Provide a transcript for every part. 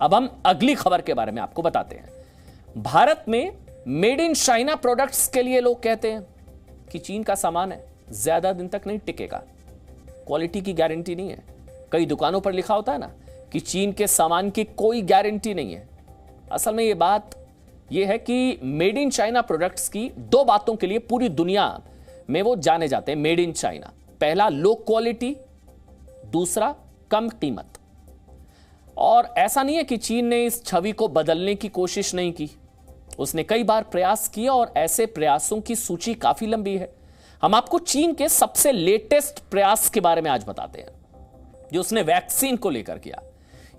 अब हम अगली खबर के बारे में आपको बताते हैं। भारत में मेड इन चाइना प्रोडक्ट्स के लिए लोग कहते हैं कि चीन का सामान है, ज्यादा दिन तक नहीं टिकेगा, क्वालिटी की गारंटी नहीं है। कई दुकानों पर लिखा होता है ना कि चीन के सामान की कोई गारंटी नहीं है। असल में यह है कि मेड इन चाइना प्रोडक्ट्स की दो बातों के लिए पूरी दुनिया में वो जाने जाते हैं मेड इन चाइना। पहला, लो क्वालिटी, दूसरा कम कीमत। और ऐसा नहीं है कि चीन ने इस छवि को बदलने की कोशिश नहीं की, उसने कई बार प्रयास किए और ऐसे प्रयासों की सूची काफी लंबी है। हम आपको चीन के सबसे लेटेस्ट प्रयास के बारे में आज बताते हैं, जो उसने वैक्सीन को लेकर किया।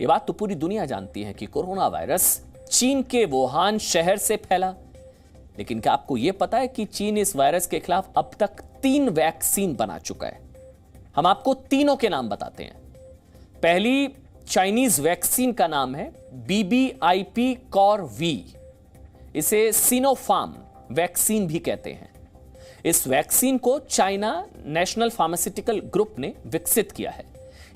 यह बात तो पूरी दुनिया जानती है कि कोरोना वायरस चीन के वुहान शहर से फैला, लेकिन क्या आपको यह पता है कि चीन इस वायरस के खिलाफ अब तक 3 वैक्सीन बना चुका है। हम आपको तीनों के नाम बताते हैं। पहली चाइनीज वैक्सीन का नाम है BBIP-COR-V, इसे सिनोफार्म वैक्सीन भी कहते हैं। इस वैक्सीन को चाइना नेशनल फार्मास्यूटिकल ग्रुप ने विकसित किया है,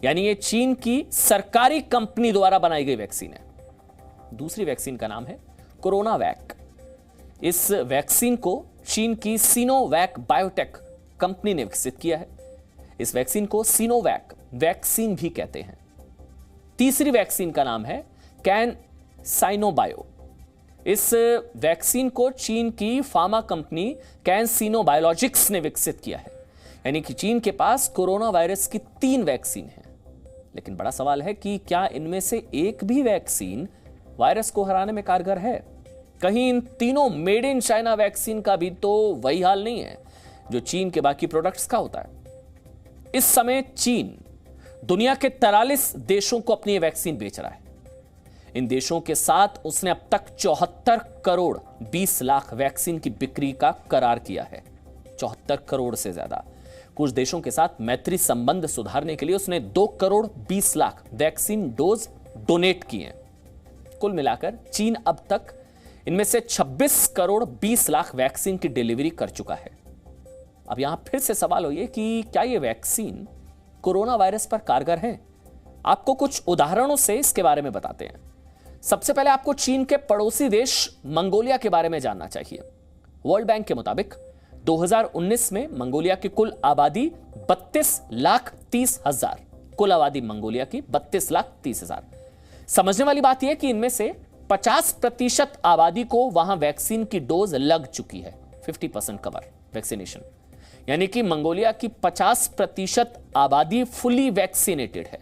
यानी यह चीन की सरकारी कंपनी द्वारा बनाई गई वैक्सीन है। दूसरी वैक्सीन का नाम है कोरोना वैक। इस वैक्सीन को चीन की सिनोवैक बायोटेक कंपनी ने विकसित किया है। इस वैक्सीन को सिनोवैक वैक्सीन भी कहते हैं। तीसरी वैक्सीन का नाम है कैन साइनोबायो। इस वैक्सीन को चीन की फार्मा कंपनी कैंसिनो बायोलॉजिक्स ने विकसित किया है, यानी कि चीन के पास कोरोना वायरस की 3 वैक्सीन हैं। लेकिन बड़ा सवाल है कि क्या इनमें से एक भी वैक्सीन वायरस को हराने में कारगर है? कहीं इन तीनों मेड इन चाइना वैक्सीन का भी तो वही हाल नहीं है जो चीन के बाकी प्रोडक्ट्स का होता है। इस समय चीन दुनिया के 43 देशों को अपनी वैक्सीन बेच रहा है। इन देशों के साथ उसने अब तक 74 करोड़ 20 लाख वैक्सीन की बिक्री का करार किया है। 74 करोड़ से ज्यादा। कुछ देशों के साथ मैत्री संबंध सुधारने के लिए उसने 2 crore 20 lakh vaccine dose donate किए हैं। कुल मिलाकर चीन अब तक इनमें से 26 करोड़ 20 लाख वैक्सीन की डिलीवरी कर चुका है। अब यहां फिर से सवाल हो ये कि क्या यह वैक्सीन कोरोना वायरस पर कारगर है? आपको कुछ उदाहरणों से इसके बारे में बताते हैं। सबसे पहले आपको चीन के पड़ोसी देश मंगोलिया के बारे में जानना चाहिए। वर्ल्ड बैंक के मुताबिक 2019 में मंगोलिया की कुल आबादी 32,30,000। कुल आबादी मंगोलिया की 32,30,000। समझने वाली बात यह कि इनमें से 50% आबादी को वहां वैक्सीन की डोज लग चुकी है। 50% कवर वैक्सीनेशन, यानी कि मंगोलिया की 50% आबादी फुली वैक्सीनेटेड है।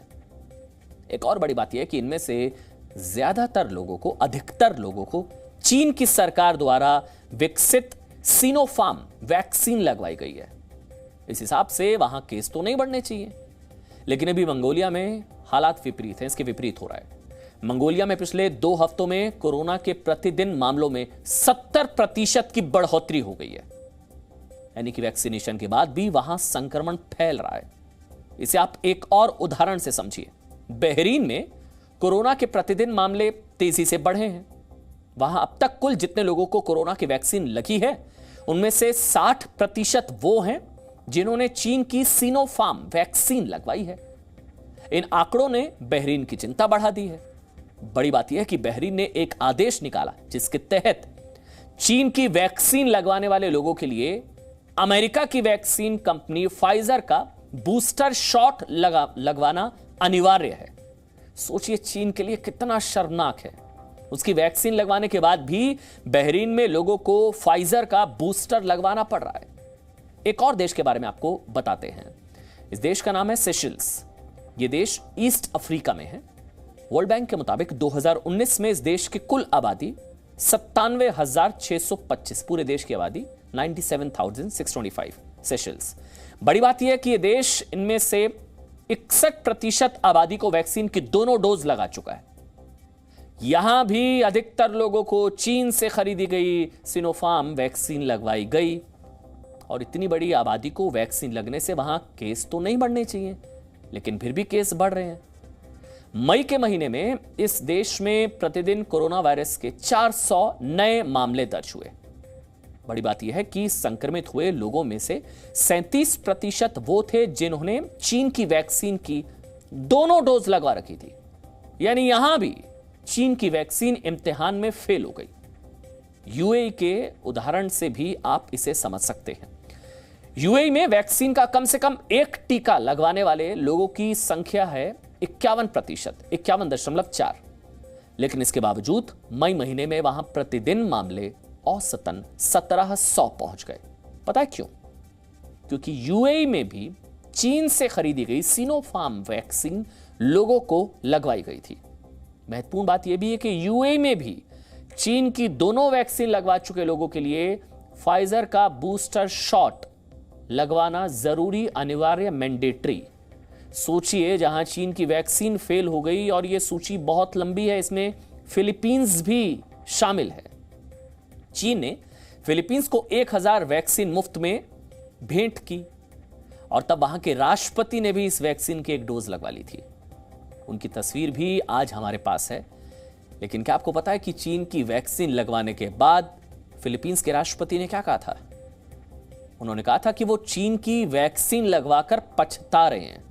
एक और बड़ी बात यह है कि इनमें से ज्यादातर लोगों को, अधिकतर लोगों को चीन की सरकार द्वारा विकसित सिनोफार्म वैक्सीन लगवाई गई है। इस हिसाब से वहां केस तो नहीं बढ़ने चाहिए, लेकिन अभी मंगोलिया में हालात विपरीत हैं। इसके विपरीत हो रहा है। मंगोलिया में पिछले 2 हफ्तों में कोरोना के प्रतिदिन मामलों में 70% की बढ़ोतरी हो गई है, यानी कि वैक्सीनेशन के बाद भी वहां संक्रमण फैल रहा है। इसे आप एक और उदाहरण से समझिए। बहरीन में कोरोना के प्रतिदिन मामले तेजी से बढ़े हैं। वहां अब तक कुल जितने लोगों को कोरोना की वैक्सीन लगी है, उनमें से 60% वो हैं जिन्होंने चीन की सिनोफार्म वैक्सीन लगवाई है। इन आंकड़ों ने बहरीन की चिंता बढ़ा दी है। बड़ी बात यह है कि बहरीन ने एक आदेश निकाला जिसके तहत चीन की वैक्सीन लगवाने वाले लोगों के लिए अमेरिका की वैक्सीन कंपनी फाइजर का बूस्टर शॉट लगवाना अनिवार्य है। सोचिए चीन के लिए कितना शर्मनाक है। उसकी वैक्सीन लगवाने के बाद भी बहरीन में लोगों को फाइजर का बूस्टर लगवाना पड़ रहा है। एक और देश के बारे में आपको बताते हैं। इस देश का नाम है सेशल्स। यह देश ईस्ट अफ्रीका में है। वर्ल्ड बैंक के मुताबिक 2019 में इस देश की कुल आबादी 97,625, पूरे देश की आबादी 97,625 सेशल्स। बड़ी बात यह है कि यह देश इनमें से 61% आबादी को वैक्सीन की दोनों डोज लगा चुका है। यहां भी अधिकतर लोगों को चीन से खरीदी गई सिनोफार्म वैक्सीन लगवाई गई। और इतनी बड़ी आबादी को वैक्सीन लगने से वहां केस तो नहीं बढ़ने चाहिए, लेकिन फिर भी केस बढ़ रहे हैं। मई के महीने में इस देश में प्रतिदिन कोरोना वायरस के 400 नए मामले दर्ज हुए। बड़ी बात यह है कि संक्रमित हुए लोगों में से 37% वो थे जिन्होंने चीन की वैक्सीन की दोनों डोज लगवा रखी थी। यानी यहां भी चीन की वैक्सीन इम्तिहान में फेल हो गई। यूएई के उदाहरण से भी आप इसे समझ सकते हैं। यूएई में वैक्सीन का कम से कम एक टीका लगवाने वाले लोगों की संख्या है 51%, 51.4। लेकिन इसके बावजूद मई महीने में वहां प्रतिदिन मामले औसतन 1700 पहुंच गए। पता है क्यों? क्योंकि यूएई में भी चीन से खरीदी गई सिनोफार्म वैक्सीन लोगों को लगवाई गई थी। महत्वपूर्ण बात यह भी है कि यूएई में भी चीन की दोनों वैक्सीन लगवा चुके लोगों के लिए फाइजर का बूस्टर शॉट लगवाना जरूरी, अनिवार्य, मैंडेटरी। सोचिए, जहां चीन की वैक्सीन फेल हो गई, और यह सूची बहुत लंबी है, इसमें फिलीपींस भी शामिल है। चीन ने फिलीपींस को 1000 वैक्सीन मुफ्त में भेंट की, और तब वहां के राष्ट्रपति ने भी इस वैक्सीन की एक डोज लगवा ली थी। उनकी तस्वीर भी आज हमारे पास है। लेकिन क्या आपको पता है कि चीन की वैक्सीन लगवाने के बाद फिलीपींस के राष्ट्रपति ने क्या कहा था? उन्होंने कहा था कि वो चीन की वैक्सीन लगवाकर पछता रहे हैं,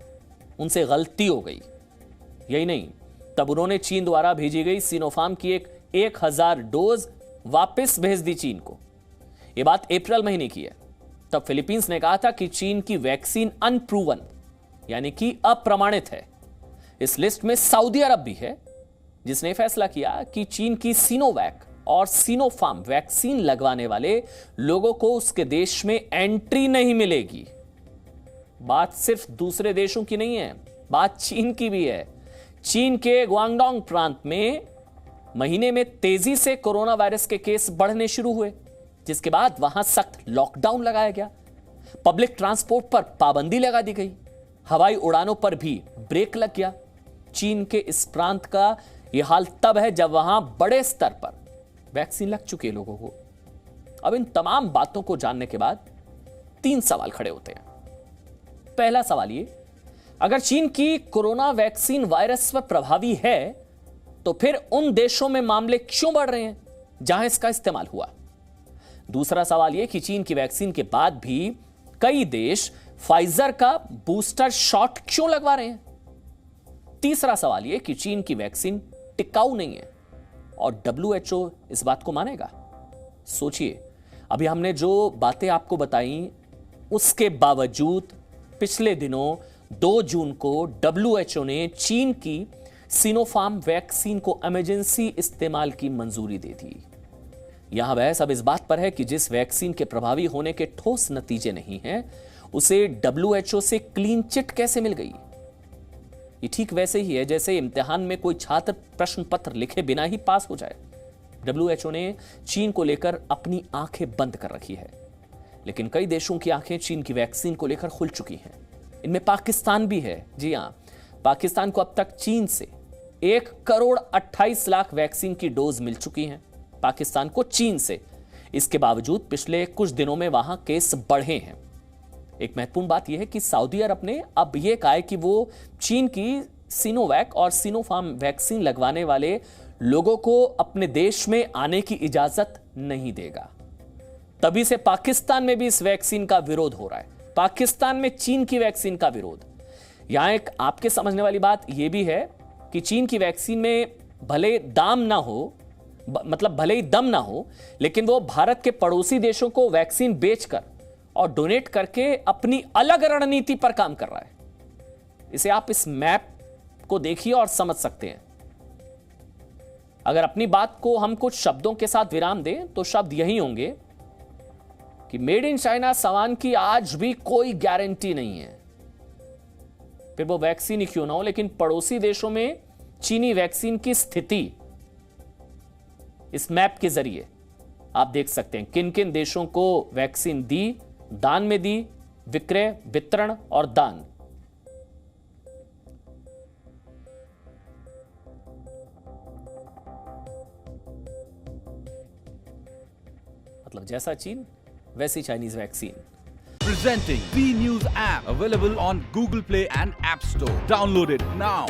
उनसे गलती हो गई। यही नहीं, तब उन्होंने चीन द्वारा भेजी गई सिनोफार्म की 1000 डोज वापस भेज दी चीन को। यह बात अप्रैल महीने की है। तब फिलीपींस ने कहा था कि चीन की वैक्सीन अनप्रूवन, यानी कि अप्रमाणित है। इस लिस्ट में सऊदी अरब भी है, जिसने फैसला किया कि चीन की सिनोवैक और सिनोफार्म वैक्सीन लगवाने वाले लोगों को उसके देश में एंट्री नहीं मिलेगी। बात सिर्फ दूसरे देशों की नहीं है, बात चीन की भी है। चीन के ग्वांगडोंग प्रांत में महीने में तेजी से कोरोना वायरस के केस बढ़ने शुरू हुए, जिसके बाद वहां सख्त लॉकडाउन लगाया गया। पब्लिक ट्रांसपोर्ट पर पाबंदी लगा दी गई, हवाई उड़ानों पर भी ब्रेक लग गया। चीन के इस प्रांत का यह हाल तब है जब वहां बड़े स्तर पर वैक्सीन लग चुके लोगों को। अब इन तमाम बातों को जानने के बाद 3 सवाल खड़े होते हैं। पहला सवाल ये, अगर चीन की कोरोना वैक्सीन वायरस पर प्रभावी है, तो फिर उन देशों में मामले क्यों बढ़ रहे हैं जहां इसका इस्तेमाल हुआ? दूसरा सवाल यह कि चीन की वैक्सीन के बाद भी कई देश फाइजर का बूस्टर शॉट क्यों लगवा रहे हैं? तीसरा सवाल यह कि चीन की वैक्सीन टिकाऊ नहीं है और WHO इस बात को मानेगा? सोचिए, अभी हमने जो बातें आपको बताई, उसके बावजूद पिछले दिनों 2 जून को WHO ने चीन की सिनोफार्म वैक्सीन को इमरजेंसी इस्तेमाल की मंजूरी दे दी। यहां बहस अब इस बात पर है कि जिस वैक्सीन के प्रभावी होने के ठोस नतीजे नहीं हैं, उसे WHO से क्लीन चिट कैसे मिल गई? ये ठीक वैसे ही है जैसे इम्तिहान में कोई छात्र प्रश्न पत्र लिखे बिना ही पास हो जाए। WHO ने चीन को लेकर अपनी आंखें बंद कर रखी है, लेकिन कई देशों की आंखें चीन की वैक्सीन को लेकर खुल चुकी हैं। इनमें पाकिस्तान भी है। जी हां, पाकिस्तान को अब तक चीन से 1,28,00,000 वैक्सीन की डोज मिल चुकी हैं। पाकिस्तान को चीन से। इसके बावजूद पिछले कुछ दिनों में वहां केस बढ़े हैं। एक महत्वपूर्ण बात यह है कि सऊदी अरब ने अब यह कहा है कि वो चीन की सिनोवैक और सिनोफार्म वैक्सीन लगवाने वाले लोगों को अपने देश में आने की इजाजत नहीं देगा। तभी से पाकिस्तान में भी इस वैक्सीन का विरोध हो रहा है। पाकिस्तान में चीन की वैक्सीन का विरोध। यहां एक आपके समझने वाली बात यह भी है कि चीन की वैक्सीन में भले दाम ना हो, मतलब भले ही दम ना हो, लेकिन वो भारत के पड़ोसी देशों को वैक्सीन बेचकर और डोनेट करके अपनी अलग रणनीति पर काम कर रहा है। इसे आप इस मैप को देखिए और समझ सकते हैं। अगर अपनी बात को हम कुछ शब्दों के साथ विराम दें तो शब्द यही होंगे कि मेड इन चाइना सामान की आज भी कोई गारंटी नहीं है। फिर वो वैक्सीन ही क्यों ना हो, लेकिन पड़ोसी देशों में चीनी वैक्सीन की स्थिति इस मैप के जरिए आप देख सकते हैं किन किन देशों को वैक्सीन दी, दान में दी, विक्रय, वितरण और दान। मतलब जैसा चीन वैसी Chinese vaccine. Presenting V News app available on Google Play and App Store. Download it now.